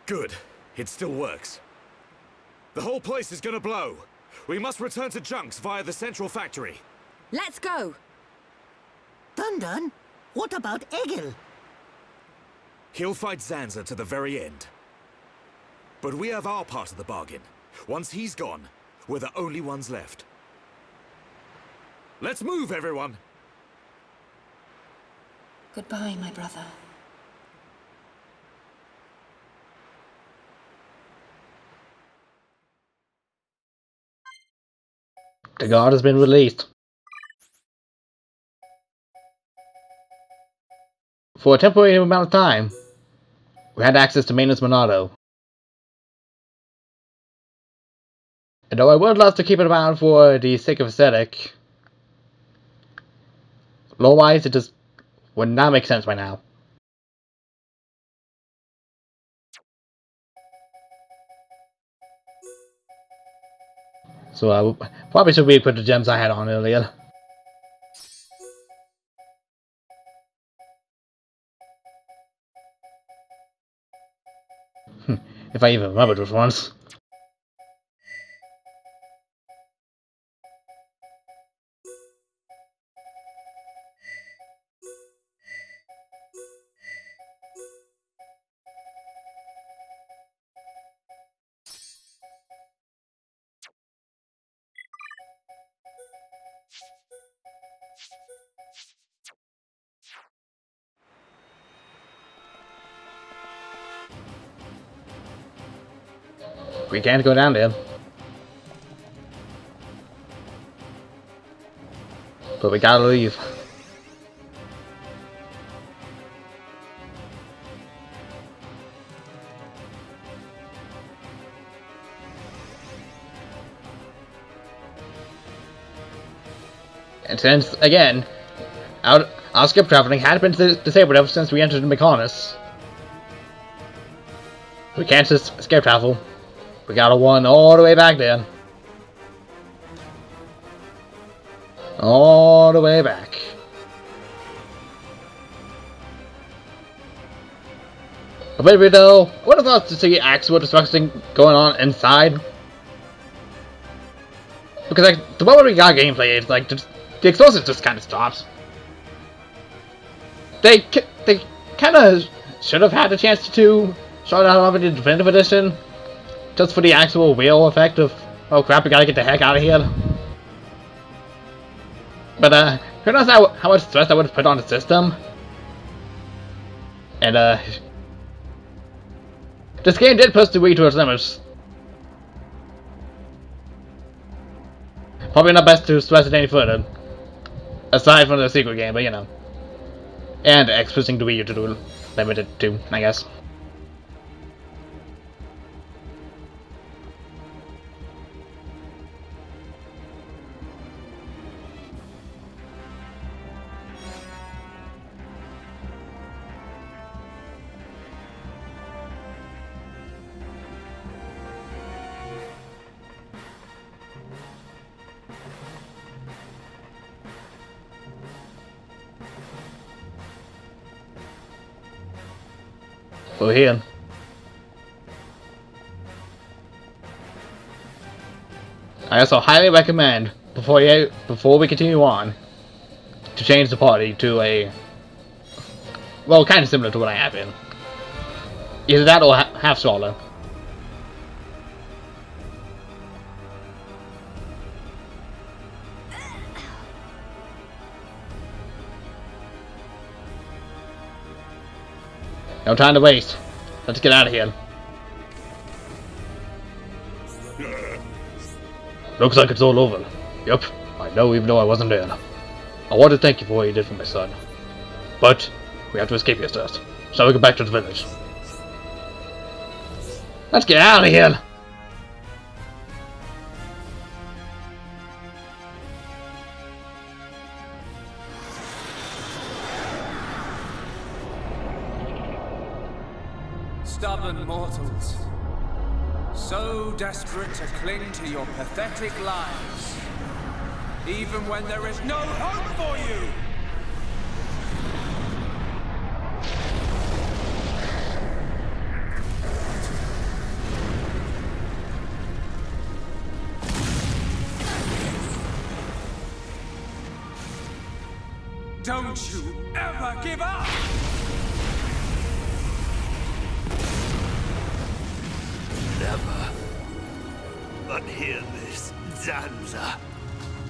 Good. It still works. The whole place is gonna blow. We must return to Junks via the central factory. Let's go! Dun, what about Egil? He'll fight Zanza to the very end. But we have our part of the bargain. Once he's gone, we're the only ones left. Let's move, everyone! Goodbye, my brother. The guard has been released. For a temporary amount of time, we had access to Mechonis Core. And though I would love to keep it around for the sake of aesthetic, lore-wise, it just would not make sense right now. So I probably should re-equip the gems I had on earlier. If I even remembered which ones. We can't go down there. But we gotta leave. And since, again, our skip traveling had been disabled ever since we entered the Mechonis, we can't just skip travel. We gotta run all the way back there. All the way back. A bit of it though, I would have thought to see actual destruction going on inside. Because like, the moment we got gameplay, it's like, the explosive just kind of stops. They kind of should have had the chance to show that off in the definitive edition. Just for the actual real effect of, oh crap, we gotta get the heck out of here. But, who knows how much stress that would have put on the system. And, this game did push the Wii to its limits. Probably not best to stress it any further. Aside from the secret game, but you know. And X pushing the Wii U to do limited too, I guess. We're here. I also highly recommend, before we continue on, to change the party to a, well, kind of similar to what I have in. Either that or half solo. No time to waste. Let's get out of here. Looks like it's all over. Yup, I know even though I wasn't there. I want to thank you for what you did for my son. But, we have to escape here first. So we go back to the village. Let's get out of here! Stubborn mortals, so desperate to cling to your pathetic lives, even when there is no hope for you! Don't you ever give up! Never. But hear this, Zanza.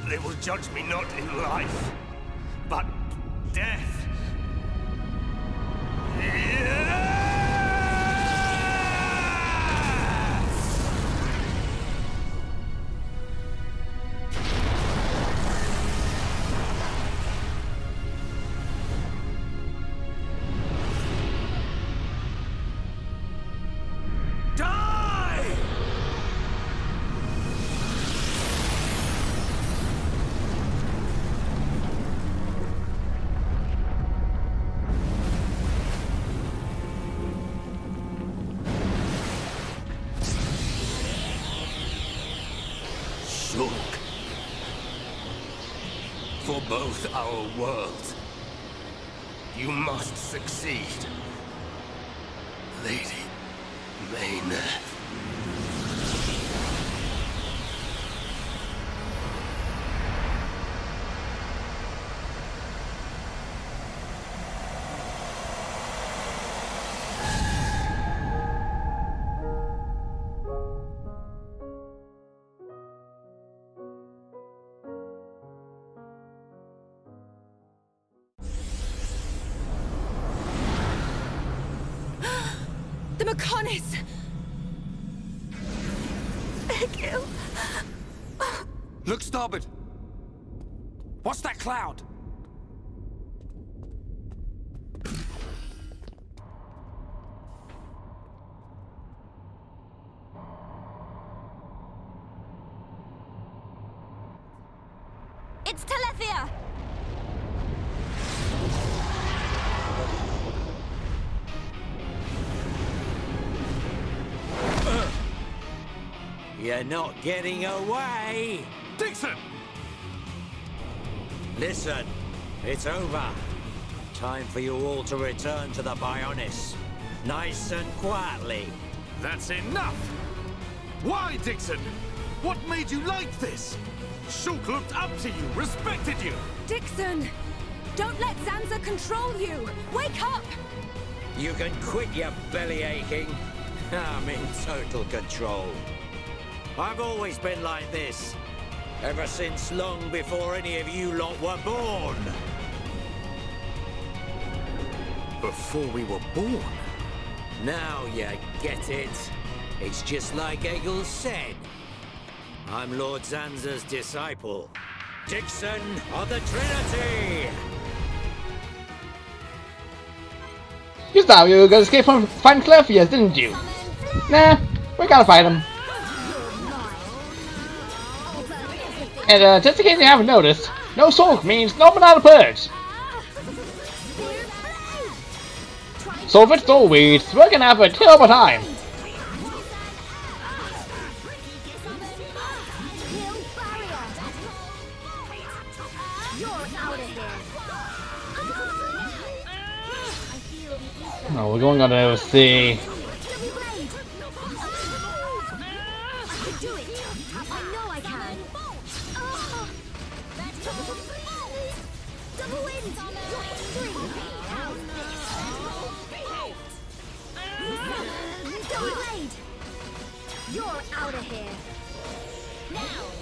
They will judge me not in life, but death. For both our worlds, you must succeed, Lady Maynard. The Mechonis! Egil! Look starboard! What's that cloud? It's Telethia! You're not getting away! Dixon! Listen, it's over. Time for you all to return to the Bionis. Nice and quietly. That's enough! Why, Dixon? What made you like this? Shulk looked up to you, respected you! Dixon! Don't let Zanza control you! Wake up! You can quit your belly aching. I'm in total control. I've always been like this. Ever since long before any of you lot were born. Before we were born? Now you get it. It's just like Egil said. I'm Lord Zanza's disciple. Dixon of the Trinity! You thought you were gonna escape from fighting Clefairs, didn't you? Nah, we gotta fight him. And just in case you haven't noticed, no Sulk means no banana purge. So if it's weeds, we're gonna have a terrible time. Oh, we're going on to see.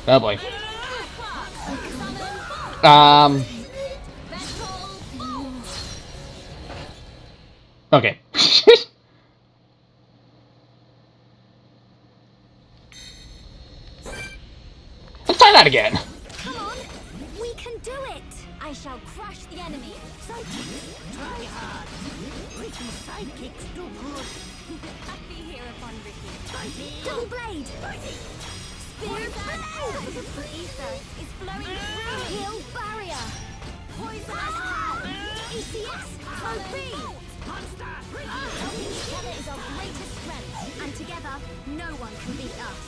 Oh boy. Okay. Let's try that again. Come on, we can do it. I shall crush the enemy. Try hard. Ricky's sidekicks do good. Happy here upon Ricky. Double blade. Spirit blade. Ether is flowing through. Heal barrier. Poison. ECS. OP. Together is our greatest strength, and together, no one can beat us.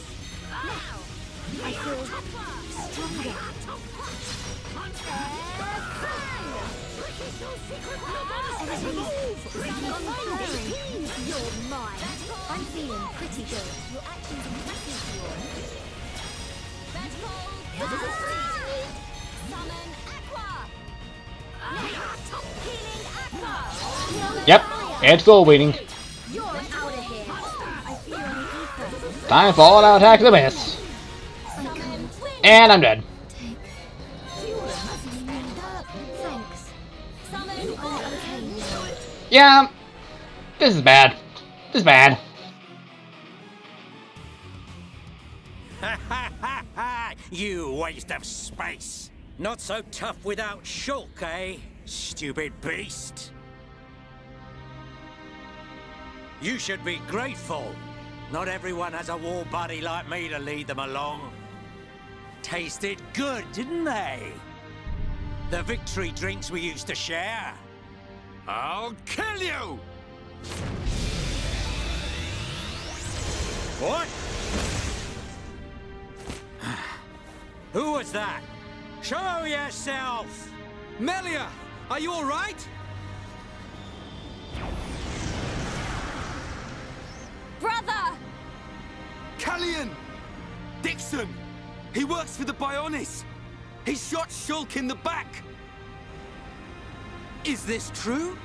Now, I feel stronger. You're mine. I'm feeling pretty good. Your actions are impressive, Summon Aqua! It's goal waiting. You're out of here. I feel an ether. Time for all out attack the miss. And I'm dead. Thanks. Summon or okay. Yeah, this is bad. This is bad. You waste of space. Not so tough without Shulk, eh? Stupid beast. You should be grateful. Not everyone has a war buddy like me to lead them along. Tasted good, didn't they? The victory drinks we used to share. I'll kill you! What? Who was that? Show yourself! Melia, are you all right? Brother! Callian! Dixon! He works for the Bionis! He shot Shulk in the back! Is this true?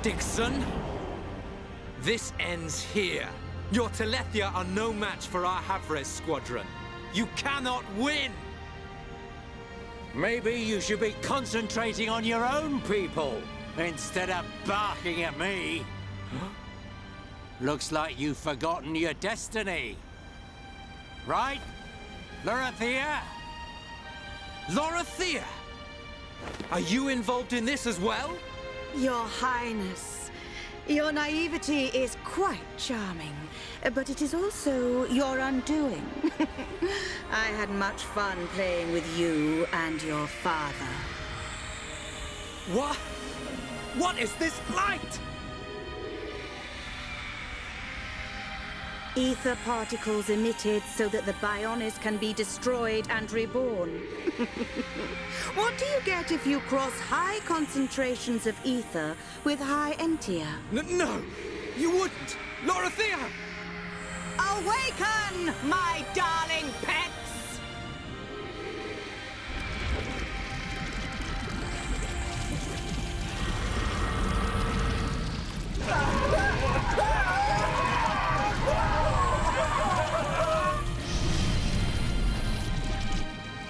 Dixon? This ends here. Your Telethia are no match for our Havres squadron. You cannot win! Maybe you should be concentrating on your own people, instead of barking at me. Looks like you've forgotten your destiny. Right? Lorithia? Lorithia! Are you involved in this as well? Your Highness, your naivety is quite charming, but it is also your undoing. I had much fun playing with you and your father. What? What is this light? Ether particles emitted so that the Bionis can be destroyed and reborn. What do you get if you cross high concentrations of ether with high entia? No! You wouldn't! Lorithia! Awaken, my darling pets!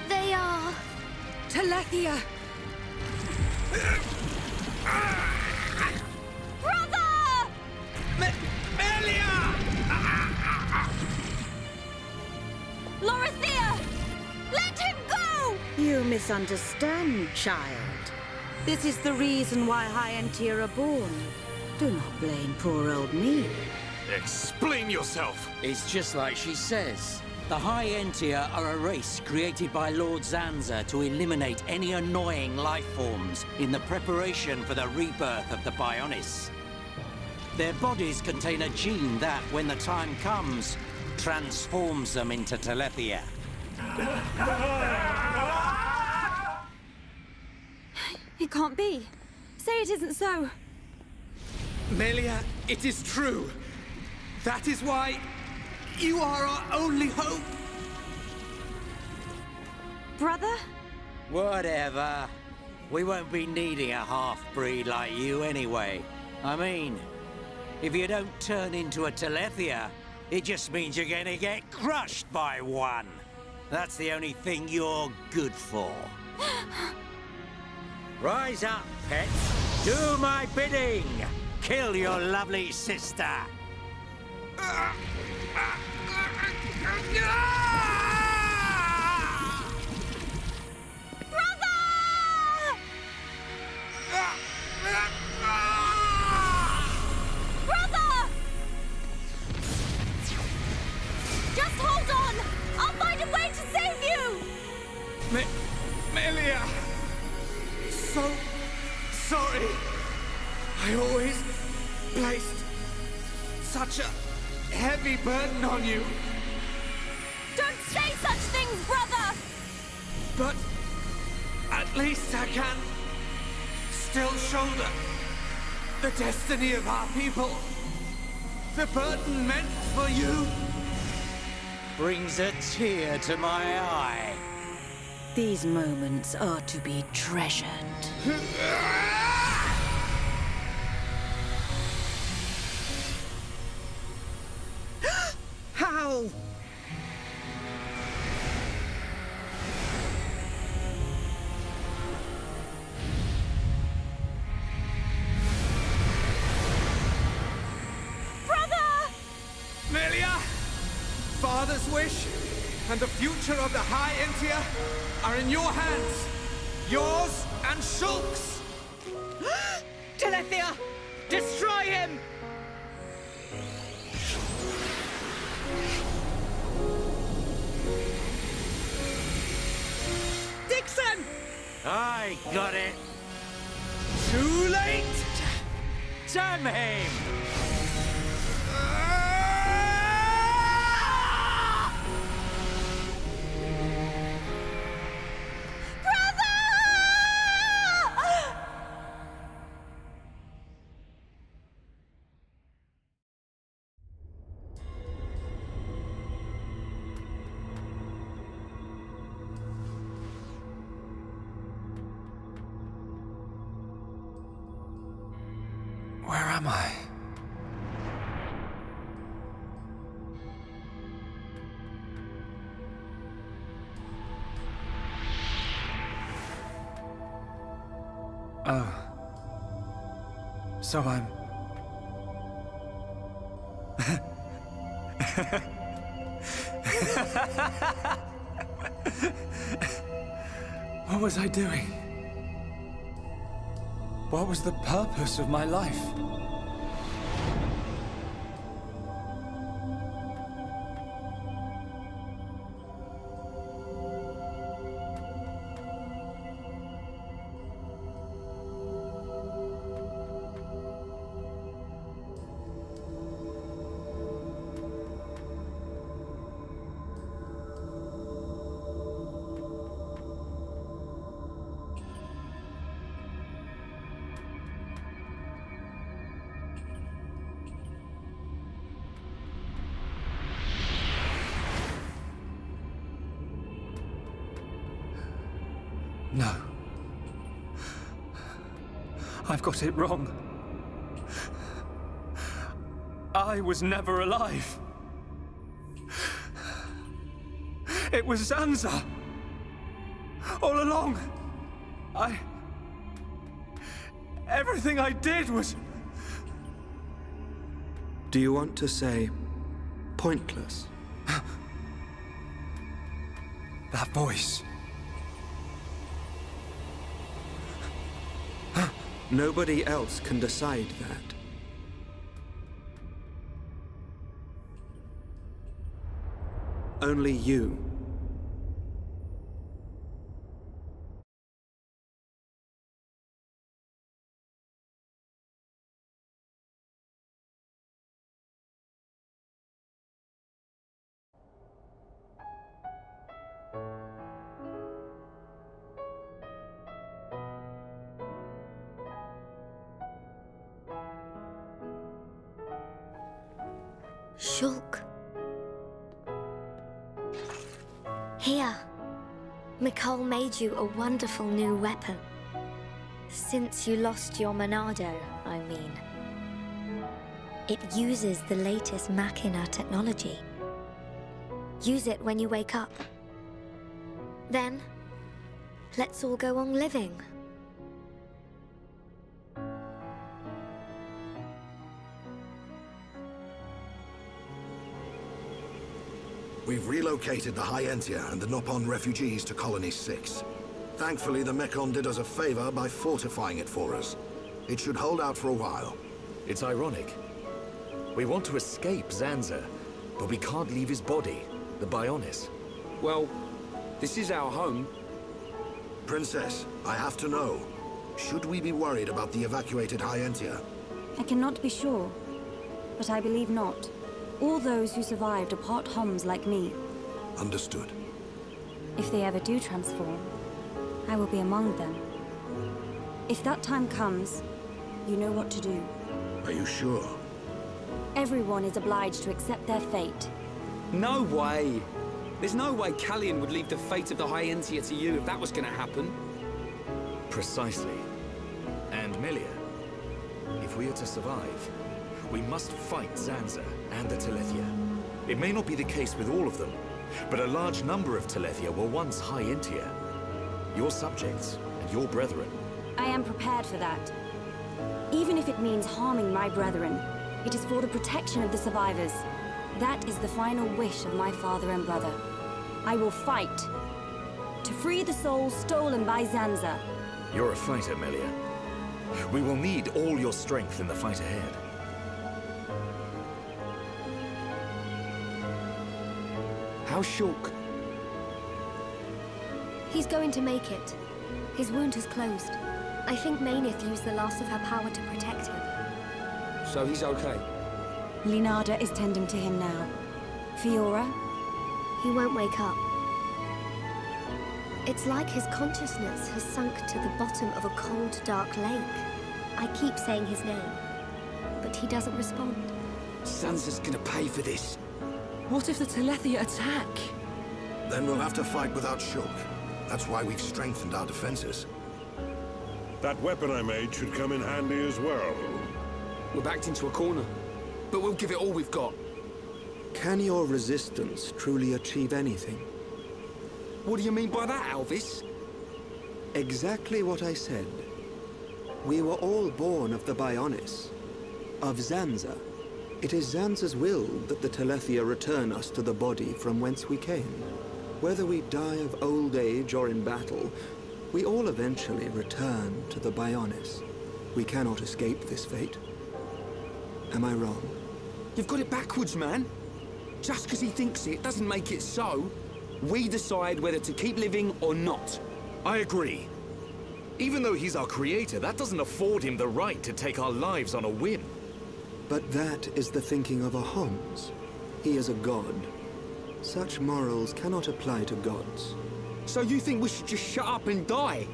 They are... Telethia! Brother! Melia! Lorithia! Let him go! You misunderstand, child. This is the reason why high entia are born. Do not blame poor old me. Explain yourself! It's just like she says. The High Entia are a race created by Lord Zanza to eliminate any annoying life forms in the preparation for the rebirth of the Bionis. Their bodies contain a gene that, when the time comes, transforms them into Telethia. It can't be. Say it isn't so. Melia, it is true. That is why you are our only hope. Brother? Whatever. We won't be needing a half-breed like you anyway. I mean, if you don't turn into a Telethia, it just means you're gonna get crushed by one. That's the only thing you're good for. Rise up, pets. Do my bidding. Kill your lovely sister. Just hold on! I'll find a way to save you! Melia! So sorry. I always placed such a heavy burden on you. Don't say such things, brother! But at least I can still shoulder the destiny of our people. The burden meant for you Brings a tear to my eye. These moments are to be treasured. people! Brother! Melia! Father's wish and the future of the High Entia are in your hands. Yours and Shulk's. Telethia! Destroy him! Dixon! I got it. Too late! Damn him! Where am I? Oh. So I'm... What was I doing? What was the purpose of my life? No. I've got it wrong. I was never alive. It was Zanza. All along. Everything I did was... Do you want to say pointless? That voice. Nobody else can decide that. Only you. Shulk. Here. Mikol made you a wonderful new weapon. Since you lost your Monado, I mean. It uses the latest Machina technology. Use it when you wake up. Then, let's all go on living. We've relocated the High Entia and the Nopon refugees to Colony 6. Thankfully, the Mechon did us a favor by fortifying it for us. It should hold out for a while. It's ironic. We want to escape Zanza, but we can't leave his body, the Bionis. Well, this is our home. Princess, I have to know. Should we be worried about the evacuated High Entia? I cannot be sure, but I believe not. All those who survived are part Homs like me. Understood. If they ever do transform, I will be among them. If that time comes, you know what to do. Are you sure? Everyone is obliged to accept their fate. No way! There's no way Callian would leave the fate of the High Entia to you if that was gonna happen. Precisely. And Melia, if we are to survive, we must fight Zanza and the Telethia. It may not be the case with all of them, but a large number of Telethia were once High Entia. Your subjects and your brethren. I am prepared for that. Even if it means harming my brethren, it is for the protection of the survivors. That is the final wish of my father and brother. I will fight to free the souls stolen by Zanza. You're a fighter, Melia. We will need all your strength in the fight ahead. How's Shulk? He's going to make it. His wound has closed. I think Mainith used the last of her power to protect him. So he's okay? Linada is tending to him now. Fiora? He won't wake up. It's like his consciousness has sunk to the bottom of a cold, dark lake. I keep saying his name, but he doesn't respond. Sansa's gonna pay for this. What if the Telethia attack? Then we'll have to fight without Shulk. That's why we've strengthened our defenses. That weapon I made should come in handy as well. We're backed into a corner, but we'll give it all we've got. Can your resistance truly achieve anything? What do you mean by that, Alvis? Exactly what I said. We were all born of the Bionis, of Zanza. It is Zanza's will that the Telethia return us to the body from whence we came. Whether we die of old age or in battle, we all eventually return to the Bionis. We cannot escape this fate. Am I wrong? You've got it backwards, man. Just because he thinks it doesn't make it so. We decide whether to keep living or not. I agree. Even though he's our creator, that doesn't afford him the right to take our lives on a whim. But that is the thinking of a Homs. He is a god. Such morals cannot apply to gods. So you think we should just shut up and die?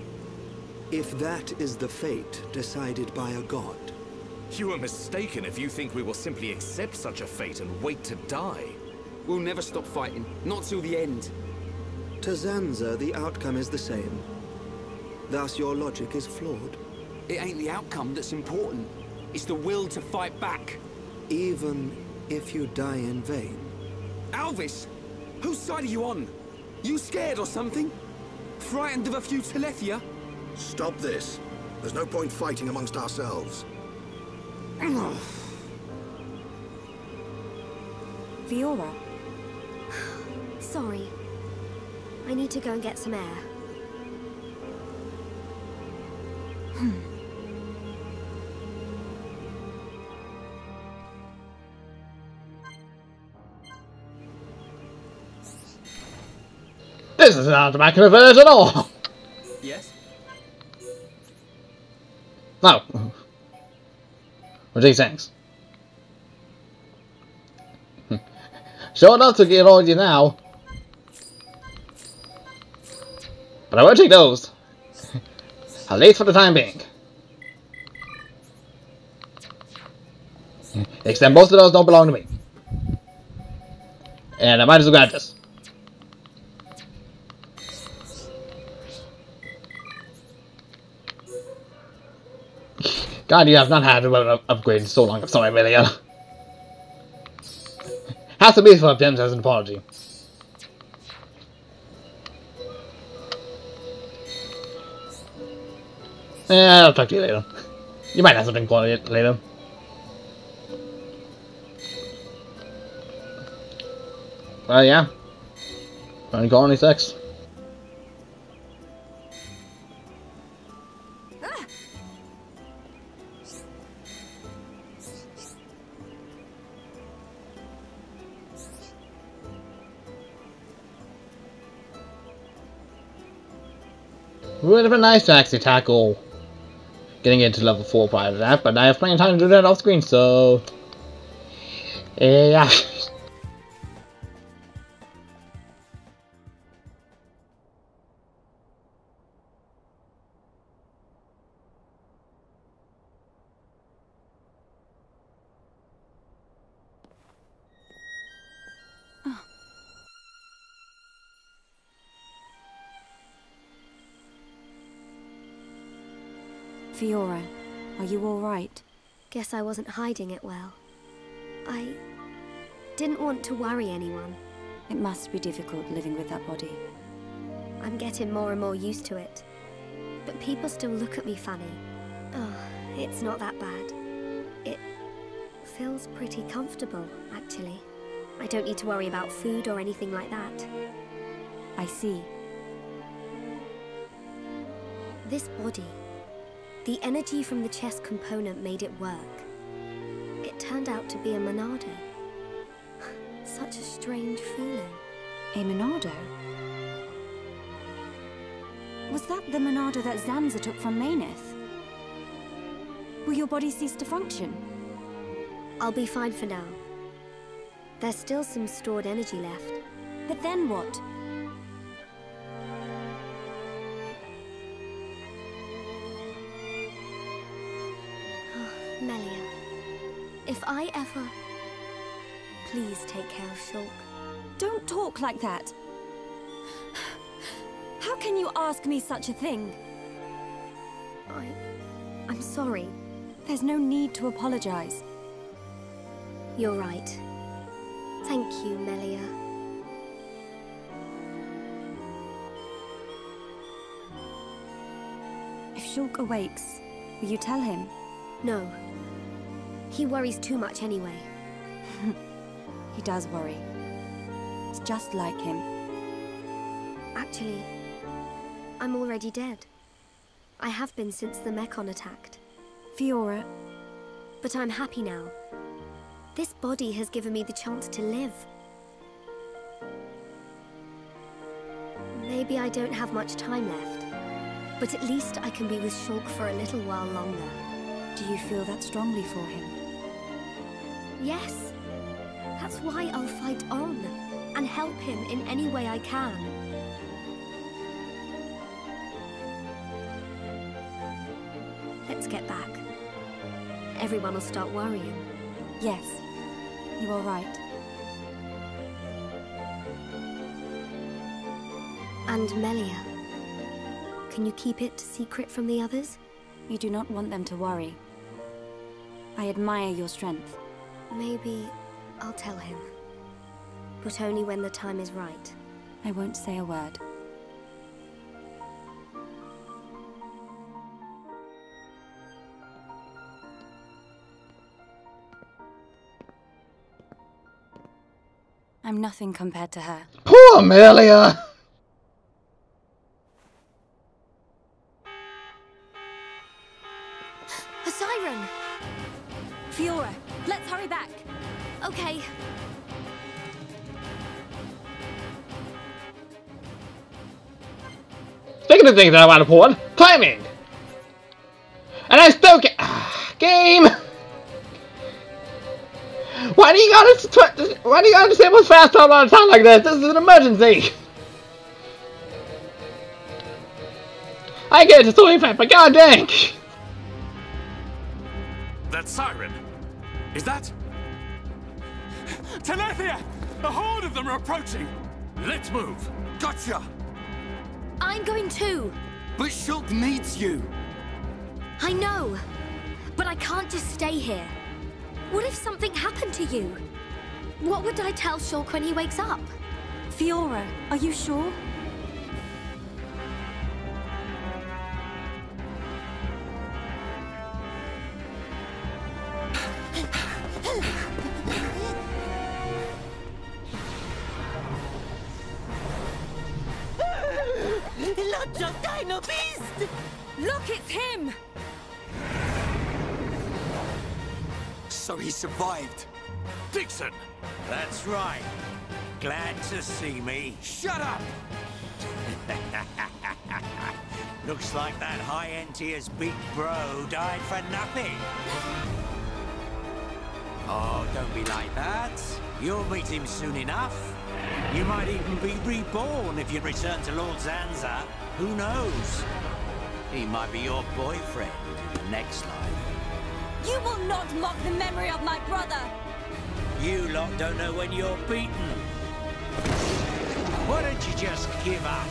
If that is the fate decided by a god. You are mistaken if you think we will simply accept such a fate and wait to die. We'll never stop fighting. Not till the end. To Zanza, the outcome is the same. Thus, your logic is flawed. It ain't the outcome that's important. It's the will to fight back. Even if you die in vain. Alvis! Whose side are you on? You scared or something? Frightened of a few Telethia? Stop this. There's no point fighting amongst ourselves. Fiora? Sorry. I need to go and get some air. This is not the Mechonis village at all! Yes? No. Well, gee, thanks. Sure enough to get on you now. But I won't take those. At least for the time being. Except most of those don't belong to me. And I might as well grab this. God, you have not had a weapon upgrade in so long. I'm sorry, Melia. Has to be for Gems as an apology. I'll talk to you later. You might have something for it later. Well, yeah. Only Colony 6. Would have been nice to actually tackle getting into level 4 prior to that, but I have plenty of time to do that off screen, so yeah. Fiora, are you all right? Guess I wasn't hiding it well. didn't want to worry anyone. It must be difficult living with that body. I'm getting more and more used to it. But people still look at me funny. Oh, it's not that bad. It feels pretty comfortable, actually. I don't need to worry about food or anything like that. I see. This body, the energy from the chest component made it work. It turned out to be a Monado. Such a strange feeling. A Monado? Was that the Monado that Zanza took from Mechonis? Will your body cease to function? I'll be fine for now. There's still some stored energy left. But then what? Melia, if I ever... Please take care of Shulk. Don't talk like that. How can you ask me such a thing? I'm sorry. There's no need to apologize. You're right. Thank you, Melia. If Shulk awakes, will you tell him? No. He worries too much anyway. He does worry. It's just like him. Actually, I'm already dead. I have been since the Mechon attacked. Fiora. But I'm happy now. This body has given me the chance to live. Maybe I don't have much time left, but at least I can be with Shulk for a little while longer. Do you feel that strongly for him? Yes. That's why I'll fight on and help him in any way I can. Let's get back. Everyone will start worrying. Yes, you are right. And Melia, can you keep it secret from the others? You do not want them to worry. I admire your strength. Maybe I'll tell him. But only when the time is right. I won't say a word. I'm nothing compared to her. Poor Melia! A siren! Fiora, let's hurry back. Okay. Speaking of things that I want to put, timing! And I still get... game! Why do you gotta disable fast travel all the time like this? This is an emergency! I get it's only fast, but god dang! That siren! Is that... Telethia! A horde of them are approaching! Let's move! Gotcha! I'm going too! But Shulk needs you! I know! But I can't just stay here. What if something happened to you? What would I tell Shulk when he wakes up? Fiora, are you sure? Lots of Dino Beast! Look, it's him! So he survived. Dixon! That's right. Glad to see me. Shut up! Looks like that high-end tier's big bro died for nothing. Oh, don't be like that. You'll meet him soon enough. You might even be reborn if you return to Lord Zanza. Who knows? He might be your boyfriend in the next life. You will not mock the memory of my brother! You lot don't know when you're beaten. Why don't you just give up?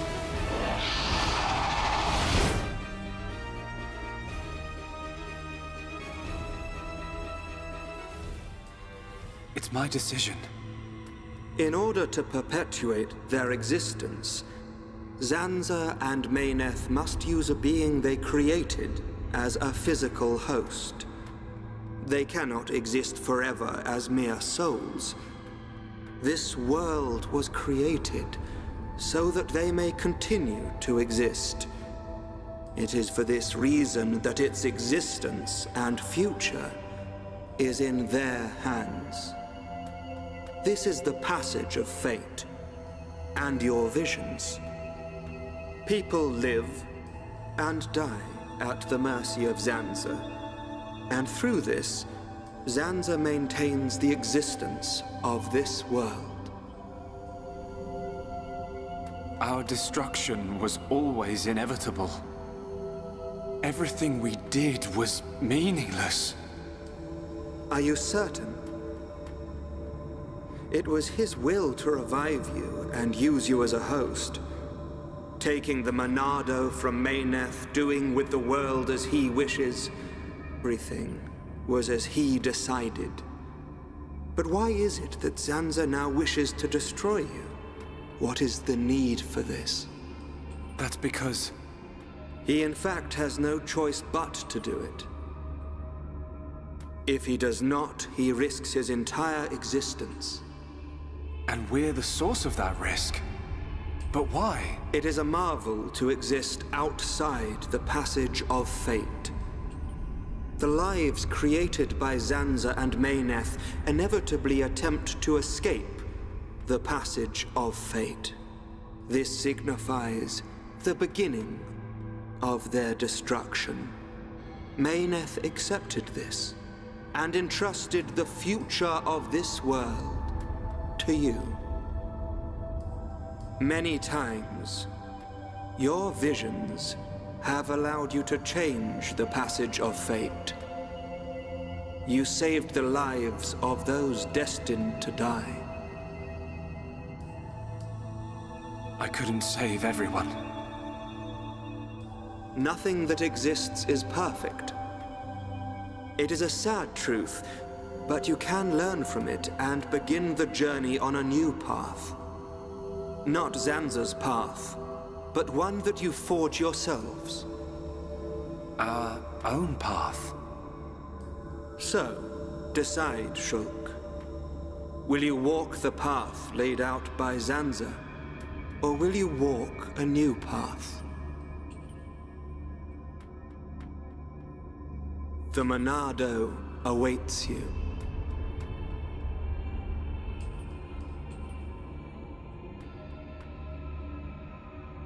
It's my decision. In order to perpetuate their existence, Zanza and Meyneth must use a being they created as a physical host. They cannot exist forever as mere souls. This world was created so that they may continue to exist. It is for this reason that its existence and future is in their hands. This is the passage of fate, and your visions. People live and die at the mercy of Zanza, and through this, Zanza maintains the existence of this world. Our destruction was always inevitable. Everything we did was meaningless. Are you certain? It was his will to revive you and use you as a host. Taking the Monado from Meyneth, doing with the world as he wishes. Everything was as he decided. But why is it that Zanza now wishes to destroy you? What is the need for this? That's because... He in fact has no choice but to do it. If he does not, he risks his entire existence. And we're the source of that risk. But why? It is a marvel to exist outside the passage of fate. The lives created by Zanza and Meyneth inevitably attempt to escape the passage of fate. This signifies the beginning of their destruction. Meyneth accepted this and entrusted the future of this world to you. Many times, your visions have allowed you to change the passage of fate. You saved the lives of those destined to die. I couldn't save everyone. Nothing that exists is perfect. It is a sad truth, but you can learn from it and begin the journey on a new path. Not Zanza's path, but one that you forge yourselves. Our own path. So, decide, Shulk. Will you walk the path laid out by Zanza, or will you walk a new path? The Monado awaits you.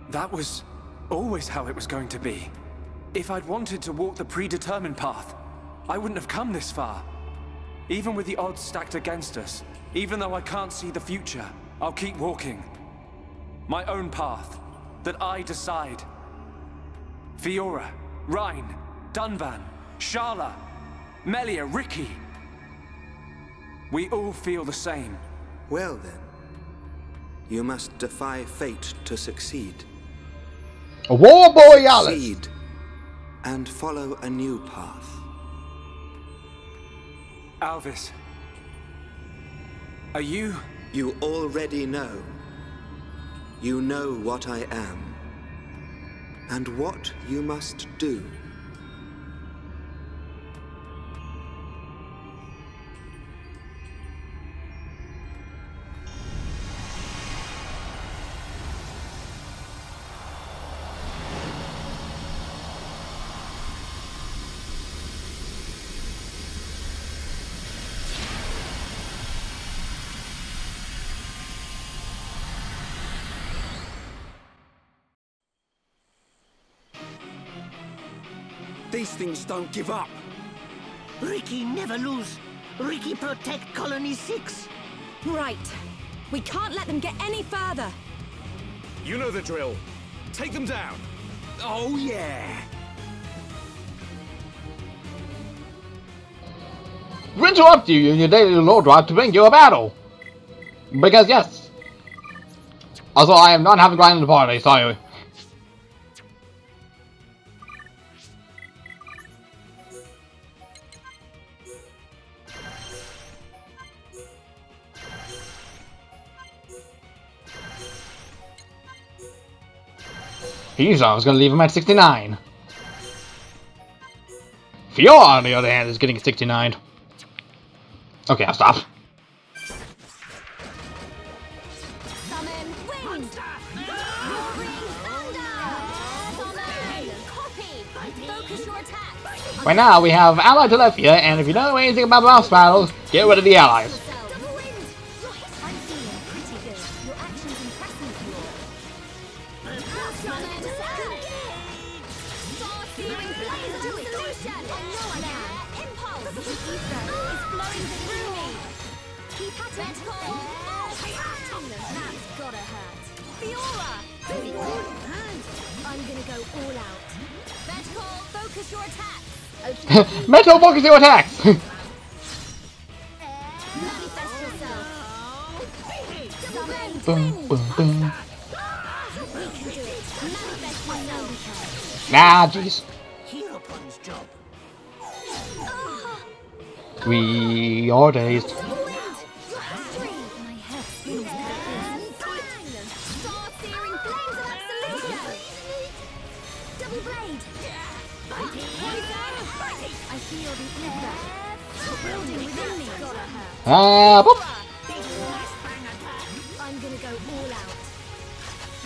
That was always how it was going to be. If I'd wanted to walk the predetermined path, I wouldn't have come this far. Even with the odds stacked against us, even though I can't see the future, I'll keep walking. My own path, that I decide. Fiora, Rhine, Dunban, Sharla, Melia, Ricky. We all feel the same. Well then, you must defy fate to succeed. A war borealis. Succeed and follow a new path. Alvis, are you... You already know. You know what I am, and what you must do. These things don't give up. Ricky never lose. Ricky protect Colony 6. Right. We can't let them get any further. You know the drill. Take them down. Oh, yeah. We interrupt you in your daily lore drive to bring you a battle. Because yes. Also, I am not having Ryan in the party, sorry. He thought I was going to leave him at 69. Fiora, on the other hand, is getting 69. Okay, I'll stop. Right now, we have Allied Telethia, and if you don't know anything about boss battles, get rid of the allies. I'm gonna go all out. Mechonis, focus your attacks. Metal, focus your attacks! Manifest yourself. Boom, boom, boom. We can do it. Manifest yourself. Nah, jeez. Heropun's job. We are dazed. Boop. I'm gonna go all out.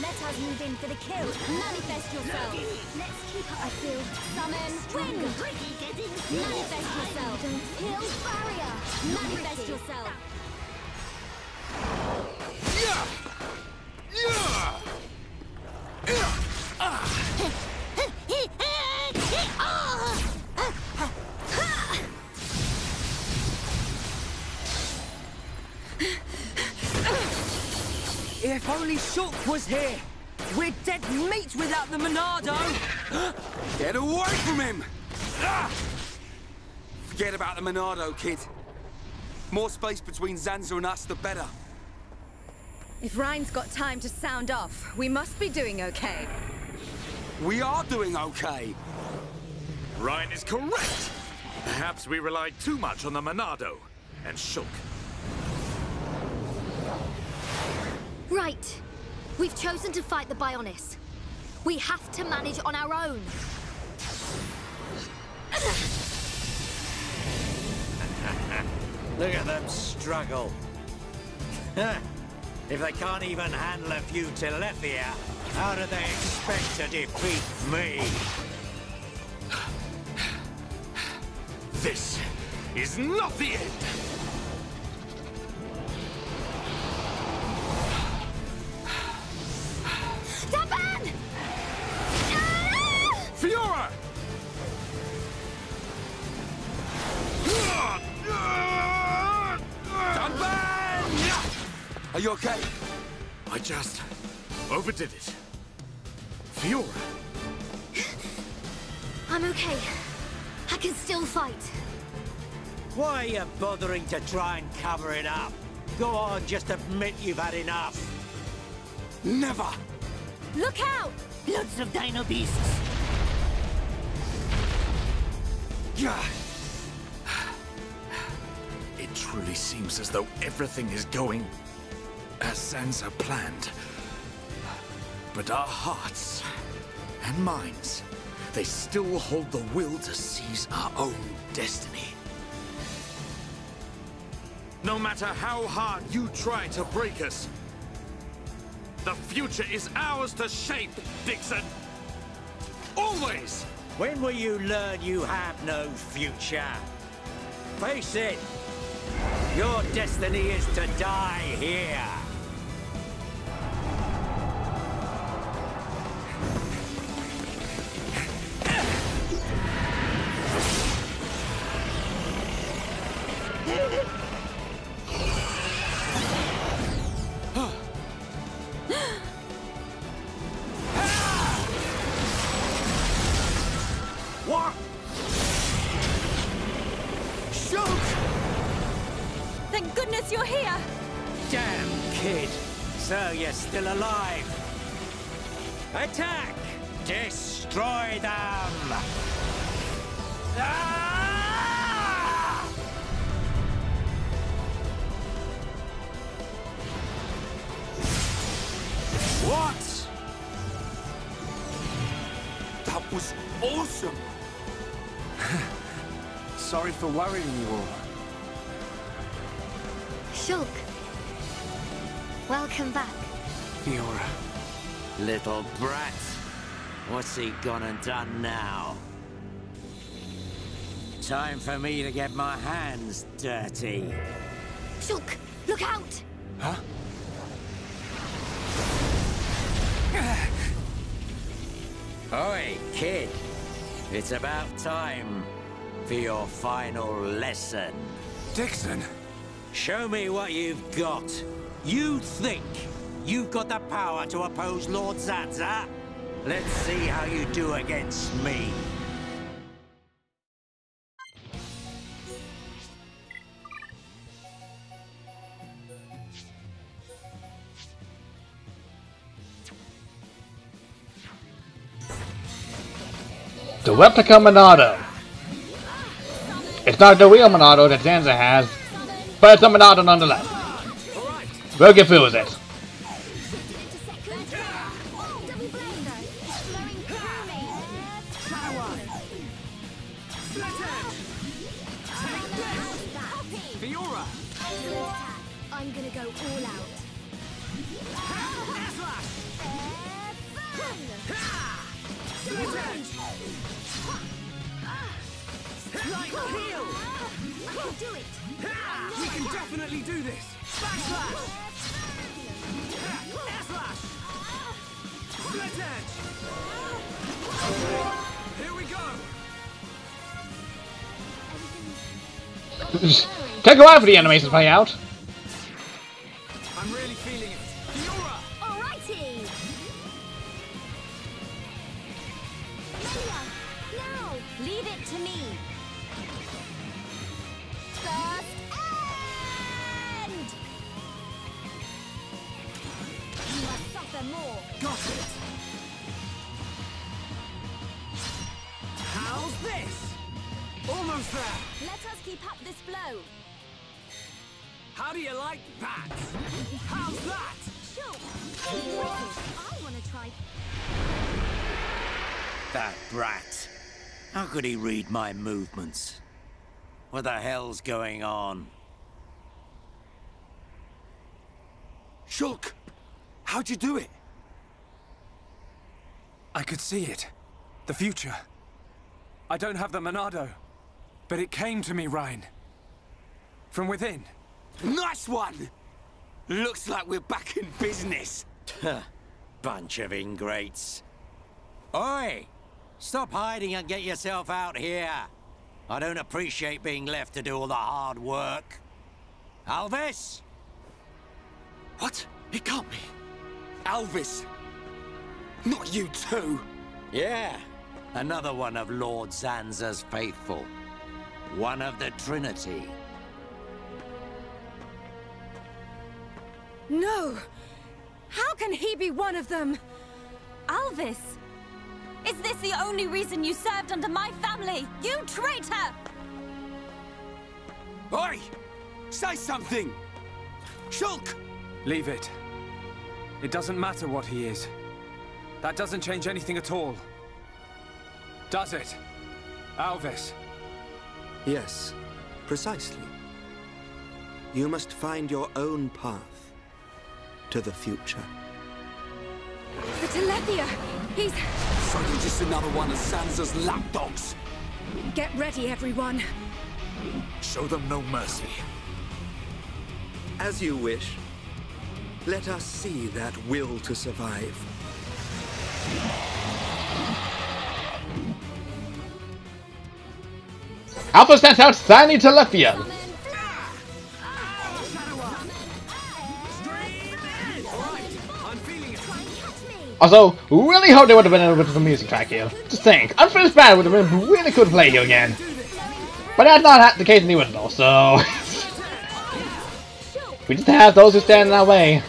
Let us move in for the kill. Manifest yourself. Let's keep up. I feel summon wind. Manifest yourself. Heal barrier. Manifest yourself. If only Shulk was here! We're dead meat without the Monado! Get away from him! Forget about the Monado, kid. More space between Zanza and us, the better. If Rhine's got time to sound off, we must be doing okay. We are doing okay. Rhine is correct! Perhaps we relied too much on the Monado and Shulk. Right. We've chosen to fight the Bionis. We have to manage on our own. Look at them struggle. If they can't even handle a few Telethia, how do they expect to defeat me? This is not the end! Fiora! Are you okay? I just overdid it. Fiora! I'm okay. I can still fight. Why are you bothering to try and cover it up? Go on, just admit you've had enough. Never! Look out! Lots of dino beasts. It truly seems as though everything is going as Zanza planned. But our hearts and minds, they still hold the will to seize our own destiny. No matter how hard you try to break us, the future is ours to shape, Dixon. Always! When will you learn you have no future? Face it! Your destiny is to die here! What? Shoot! Thank goodness you're here! Damn kid! So you're still alive! Attack! Destroy them! Ah! What? was awesome! Sorry for worrying you all. Shulk. Welcome back. Fiora. Little brat. What's he gone and done now? Time for me to get my hands dirty. Shulk, look out! Huh? Oi, kid. It's about time for your final lesson. Dixon! Show me what you've got. You think you've got the power to oppose Lord Zanza? Let's see how you do against me. The replica Monado. It's not the real Monado that Zanza has, but it's a Monado nonetheless. We'll get through with it. Fiora! I'm gonna go all out. Like heal! I can do it! We can definitely do this! Backslash! Air slash! Split edge! Here we go! Take a while for the animations to play out. I'm really feeling it. Fiora! Alrighty! Melia, now! Leave it to me. First end! You must suffer more. Got it! How's this? Almost there! Let us keep up this flow. How do you like that? How's that? Sure. I want to try. That brat. How could he read my movements? What the hell's going on? Shulk! How'd you do it? I could see it. The future. I don't have the Monado, but it came to me, Ryan. From within. Nice one! Looks like we're back in business. Bunch of ingrates. Oi! Stop hiding and get yourself out here. I don't appreciate being left to do all the hard work. Alvis? What? It can't be. Alvis! Not you too! Yeah, another one of Lord Zanza's faithful. One of the Trinity. No! How can he be one of them? Alvis! Is this the only reason you served under my family? You traitor! Oi! Say something! Shulk! Leave it. It doesn't matter what he is. That doesn't change anything at all. Does it? Alvis? Yes, precisely. You must find your own path to the future. The Telethia! He's... So you're just another one of Zanza's lapdogs? Get ready, everyone. Show them no mercy. As you wish. Let us see that will to survive. Alpha sends out Tiny Telethia. Also, really hope they would have been able to put some music track here. Just think, Unfinished Band would have been really cool to play here again. But that's not the case in the original, so... we just have those who stand in our way.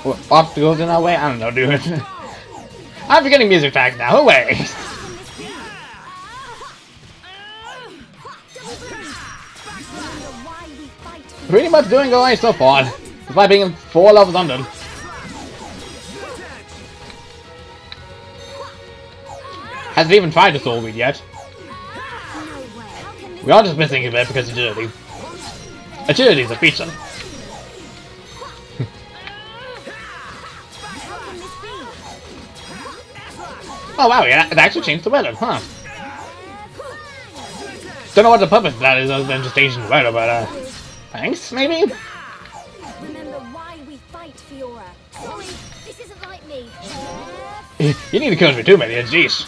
Or obstacles in our way? I don't know, dude. I'm forgetting music tracks now, away! Pretty much doing alright so far, despite being 4 levels under. Hasn't even tried the soul weed yet. We are just missing a bit because of agility. Agility is a feature. Oh wow, yeah, it actually changed the weather, huh? Don't know what the purpose of that is other than just changing the weather, but thanks, maybe? Remember why we fight, Fiora. Sorry, this isn't like me. You need to kill me too, man, jeez.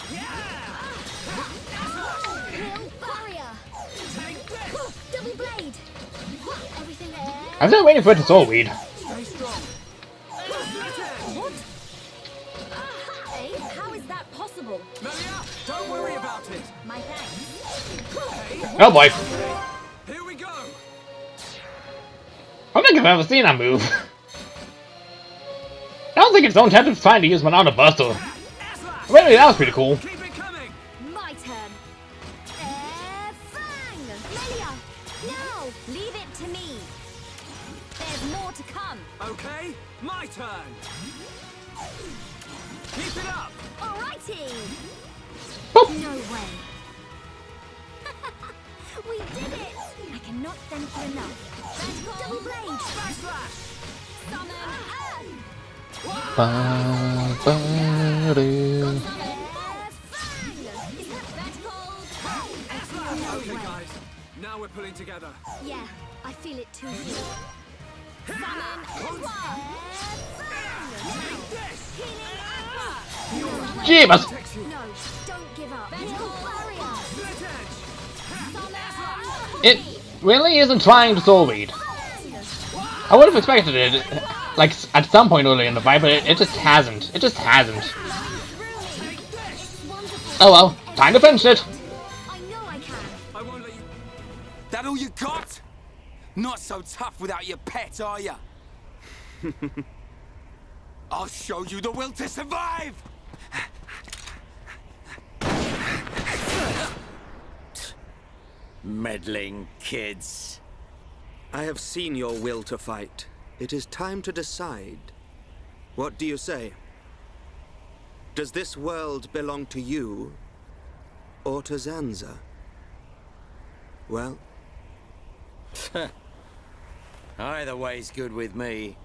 Double blade. Everything. I'm still waiting for it to soul weed. How is that possible? Melia, don't worry about it. My thanks. Oh boy. Here we go. I don't think I've ever seen that move. I don't think it's own attempt of trying to use Banana Buster. Really, that was pretty cool. My turn. Fang! Melia! No! Leave it to me. There's more to come. Okay, my turn. Keep it up. Alrighty. No way. We did it! I cannot thank you enough. Double blade! Backslash! Summon! Okay, guys. Now we're pulling together. Yeah, I feel it too. Jeebus! No, don't give up. It really isn't trying to soul weed. I would have expected it, like, at some point earlier in the fight, but it just hasn't. It just hasn't. Oh well, time to finish it. I won't let you. That all you got? Not so tough without your pet, are ya? I'll show you the will to survive! Meddling kids. I have seen your will to fight. It is time to decide. What do you say? Does this world belong to you, or to Zanza? Well? Either way's good with me.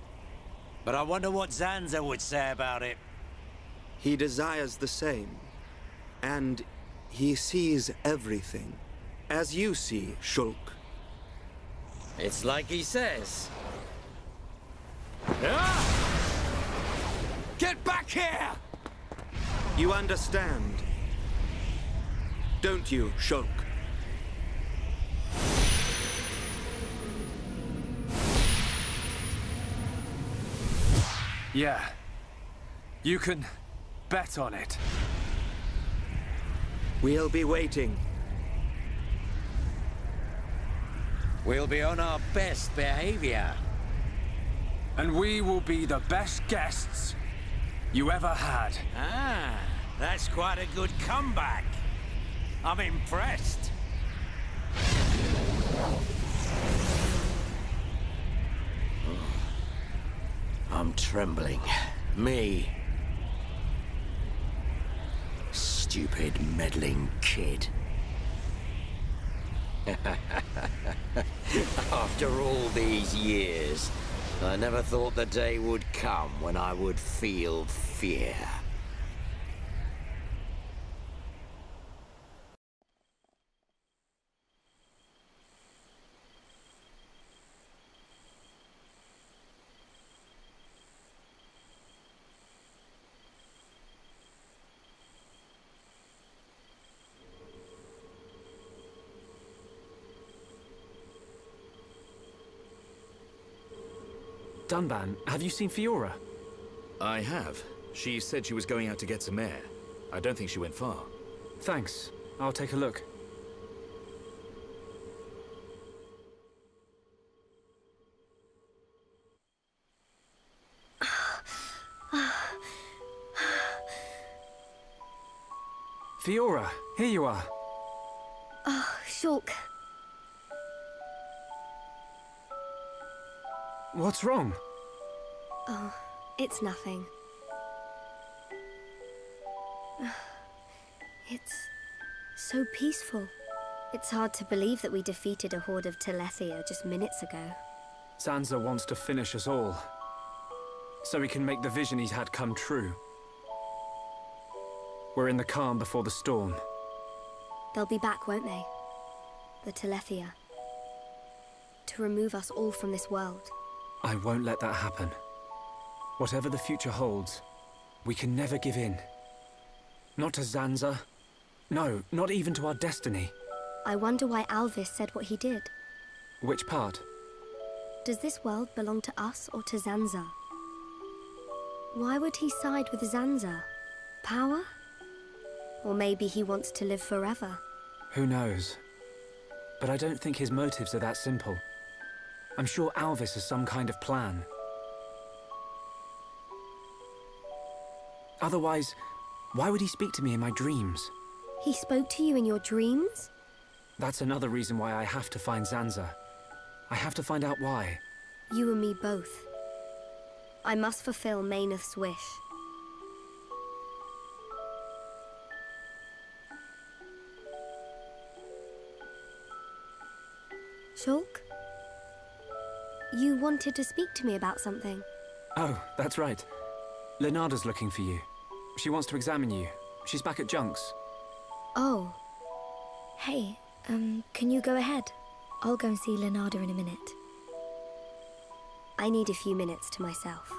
But I wonder what Zanza would say about it. He desires the same. And he sees everything. As you see, Shulk. It's like he says. Get back here! You understand, don't you, Shulk? Yeah. You can bet on it. We'll be waiting. We'll be on our best behavior. And we will be the best guests you ever had. Ah, that's quite a good comeback. I'm impressed. I'm trembling. Me. Stupid meddling kid. After all these years, I never thought the day would come when I would feel fear. Dunban, have you seen Fiora? I have. She said she was going out to get some air. I don't think she went far. Thanks. I'll take a look. Fiora, here you are. Oh, Shulk. What's wrong? Oh, it's nothing. It's so peaceful. It's hard to believe that we defeated a horde of Telethia just minutes ago. Zanza wants to finish us all, so he can make the vision he's had come true. We're in the calm before the storm. They'll be back, won't they? The Telethia. To remove us all from this world. I won't let that happen. Whatever the future holds, we can never give in. Not to Zanza. No, not even to our destiny. I wonder why Alvis said what he did. Which part? Does this world belong to us or to Zanza? Why would he side with Zanza? Power? Or maybe he wants to live forever? Who knows? But I don't think his motives are that simple. I'm sure Alvis has some kind of plan. Otherwise, why would he speak to me in my dreams? He spoke to you in your dreams? That's another reason why I have to find Zanza. I have to find out why. You and me both. I must fulfill Mechonis' wish. Shulk? You wanted to speak to me about something. Oh, that's right. Leonarda's looking for you. She wants to examine you. She's back at Junk's. Oh. Hey, can you go ahead? I'll go and see Leonarda in a minute. I need a few minutes to myself.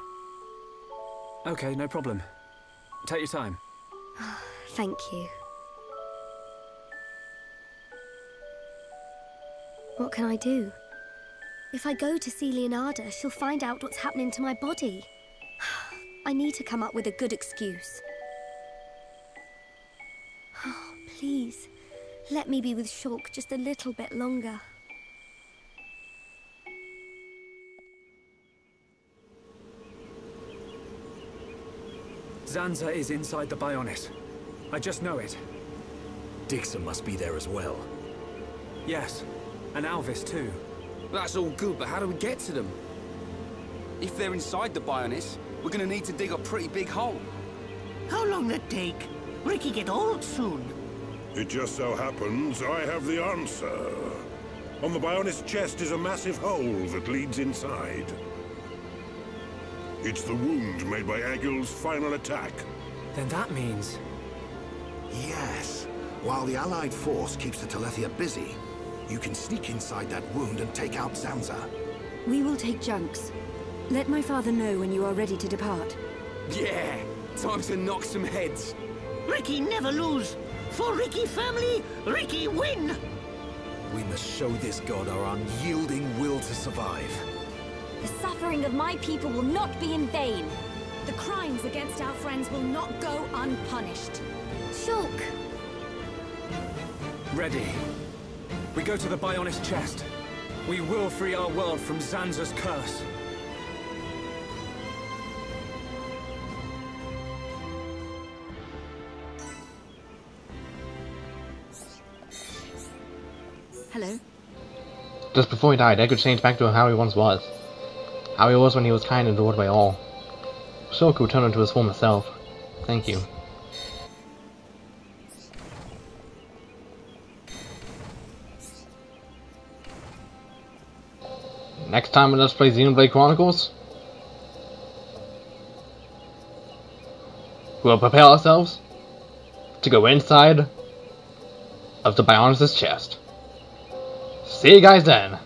Okay, no problem. Take your time. Thank you. What can I do? If I go to see Leonarda, she'll find out what's happening to my body. I need to come up with a good excuse. Oh, please, let me be with Shulk just a little bit longer. Zanza is inside the Bionis. I just know it. Dixon must be there as well. Yes, and Alvis too. That's all good, but how do we get to them? If they're inside the Bionis, we're gonna need to dig a pretty big hole. How long that take? Ricky get old soon. It just so happens I have the answer. On the Bionis chest is a massive hole that leads inside. It's the wound made by Egil's final attack. Then that means... Yes. While the Allied force keeps the Telethia busy, you can sneak inside that wound and take out Zanza. We will take Junk's. Let my father know when you are ready to depart. Yeah! Time to knock some heads. Ricky never lose. For Ricky family, Ricky win! We must show this god our unyielding will to survive. The suffering of my people will not be in vain. The crimes against our friends will not go unpunished. Shulk! Ready. We go to the Bionis chest. We will free our world from Zanza's curse. Hello? Just before he died, Edgar changed back to how he once was. How he was when he was kind and adored by all. Shulk returned into his former self. Thank you. Next time on Let's Play Xenoblade Chronicles, we'll prepare ourselves to go inside of the Bionis' chest. See you guys then!